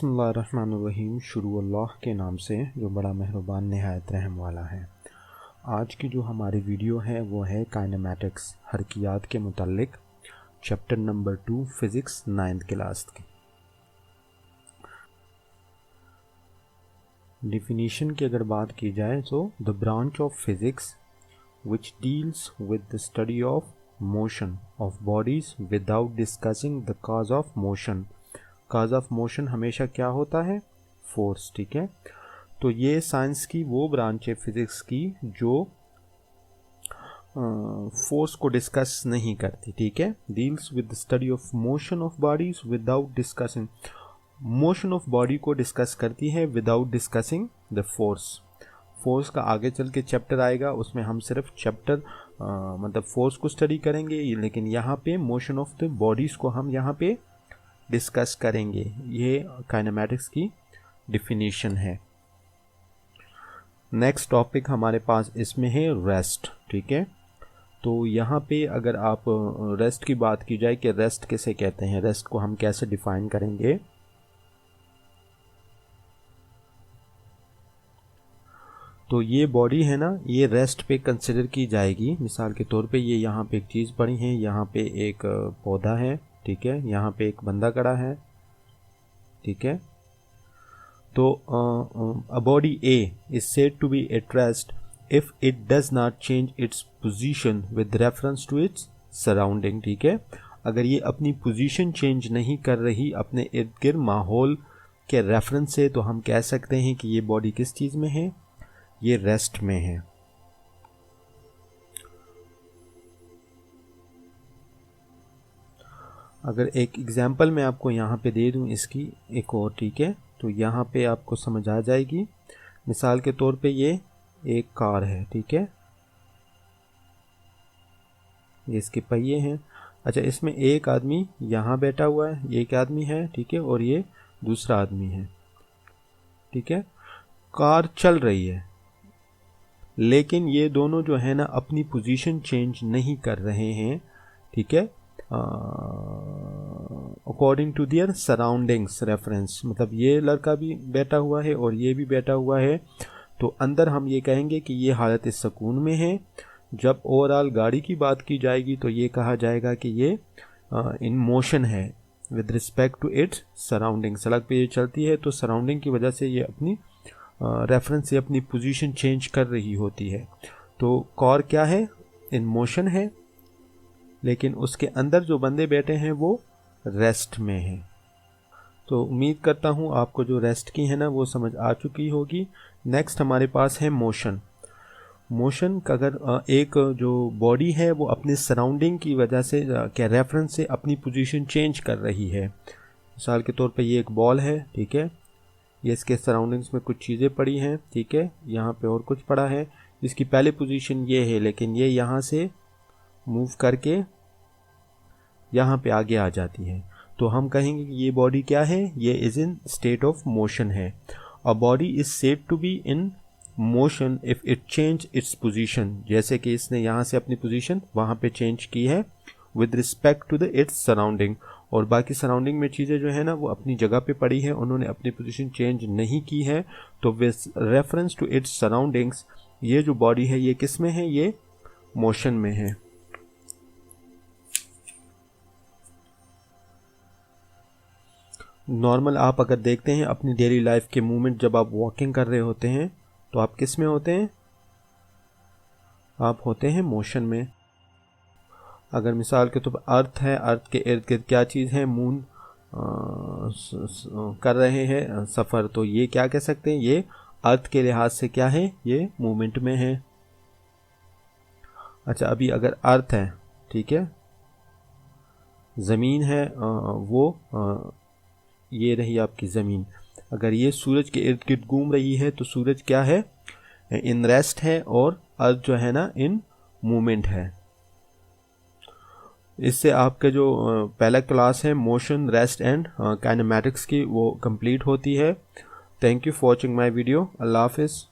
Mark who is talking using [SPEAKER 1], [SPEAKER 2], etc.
[SPEAKER 1] बिस्मिल्लाहिर्रहमानिर्रहीम। शुरू अल्लाह के नाम से जो बड़ा मेहरबान नहायत रहम वाला है। आज की जो हमारी वीडियो है वो है काइनेमैटिक्स हरकियात के मुताल्लिक chapter number 2 physics 9th class की। डिफिनीशन की अगर बात की जाए तो the branch of physics which deals with the study of motion of bodies without discussing the cause of motion. Cause of motion हमेशा क्या होता है? फोर्स। ठीक है, तो ये साइंस की वो ब्रांच है फिज़िक्स की जो फोर्स को डिस्कस नहीं करती। ठीक है, deals with the study of motion of bodies without discussing. Motion of body को डिस्कस करती है without discussing the force. Force का आगे चल के चैप्टर आएगा, उसमें हम सिर्फ चैप्टर मतलब फोर्स को स्टडी करेंगे, लेकिन यहाँ पे मोशन ऑफ द बॉडीज़ को हम यहाँ पे डिस्कस करेंगे। ये काइनेमैटिक्स की डिफिनीशन है। नेक्स्ट टॉपिक हमारे पास इसमें है रेस्ट। ठीक है, तो यहाँ पे अगर आप रेस्ट की बात की जाए कि रेस्ट किसे कहते हैं, रेस्ट को हम कैसे डिफाइन करेंगे, तो ये बॉडी है ना, ये रेस्ट पे कंसिडर की जाएगी। मिसाल के तौर पे ये यहाँ पे एक चीज़ पड़ी है, यहाँ पे एक पौधा है, ठीक है, यहाँ पे एक बंदा खड़ा है, ठीक है। तो a body A is said to be at rest if it does not change its position with reference to its surrounding. ठीक है, अगर ये अपनी पोजीशन चेंज नहीं कर रही अपने इर्द गिर्द माहौल के रेफरेंस से, तो हम कह सकते हैं कि ये बॉडी किस चीज़ में है? ये रेस्ट में है। अगर एक एग्जांपल मैं आपको यहाँ पे दे दूँ इसकी एक और, ठीक है, तो यहाँ पे आपको समझ आ जाएगी। मिसाल के तौर पे ये एक कार है, ठीक है, ये इसके पहिए हैं। अच्छा, इसमें एक आदमी यहाँ बैठा हुआ है, ये एक आदमी है, ठीक है, और ये दूसरा आदमी है, ठीक है। कार चल रही है, लेकिन ये दोनों जो है ना अपनी पोजीशन चेंज नहीं कर रहे हैं, ठीक है, according to their surroundings reference. मतलब ये लड़का भी बैठा हुआ है और ये भी बैठा हुआ है, तो अंदर हम ये कहेंगे कि ये हालत सुकून में है। जब ओवरऑल गाड़ी की बात की जाएगी तो ये कहा जाएगा कि ये इन मोशन है with respect to its surrounding. सड़क पे ये चलती है तो सराउंडिंग की वजह से ये अपनी रेफरेंस से अपनी पोजीशन चेंज कर रही होती है। तो कार क्या है? इन मोशन है, लेकिन उसके अंदर जो बंदे बैठे हैं वो रेस्ट में हैं। तो उम्मीद करता हूँ आपको जो रेस्ट की है ना वो समझ आ चुकी होगी। नेक्स्ट हमारे पास है मोशन। मोशन का अगर एक जो बॉडी है वो अपने सराउंडिंग की वजह से क्या रेफरेंस से अपनी पोजीशन चेंज कर रही है। मिसाल के तौर पे ये एक बॉल है, ठीक है, ये इसके सराउंडिंग्स में कुछ चीज़ें पड़ी हैं, ठीक है, यहाँ पे और कुछ पड़ा है। इसकी पहले पोजीशन ये है, लेकिन ये यहाँ से मूव करके यहाँ पे आगे आ जाती है, तो हम कहेंगे कि ये बॉडी क्या है? ये is in state of motion है। A body is said to be in motion if it change its position. जैसे कि इसने यहाँ से अपनी पोजीशन वहाँ पे चेंज की है with respect to the its surrounding, और बाकी सराउंडिंग में चीज़ें जो है ना वो अपनी जगह पे पड़ी है, उन्होंने अपनी पोजीशन चेंज नहीं की है। तो with reference to its surroundings ये जो बॉडी है ये किस में है? ये मोशन में है। नॉर्मल आप अगर देखते हैं अपनी डेली लाइफ के मूवमेंट, जब आप वॉकिंग कर रहे होते हैं तो आप किस में होते हैं? आप होते हैं मोशन में। अगर मिसाल के तौर पर अर्थ है, अर्थ के इर्द गिर्द क्या चीज़ है? मून कर रहे हैं सफ़र, तो ये क्या कह सकते हैं? ये अर्थ के लिहाज से क्या है? ये मूवमेंट में है। अच्छा, अभी अगर अर्थ है, ठीक है, ज़मीन है, वो ये रही आपकी ज़मीन। अगर ये सूरज के इर्द गिर्द घूम रही है तो सूरज क्या है? इन रेस्ट है, और अर्थ जो है ना इन मूवमेंट है। इससे आपके जो पहला क्लास है मोशन, रेस्ट एंड काइनेमैटिक्स की, वो कंप्लीट होती है। Thank you for watching my video. Allah हाफिज़।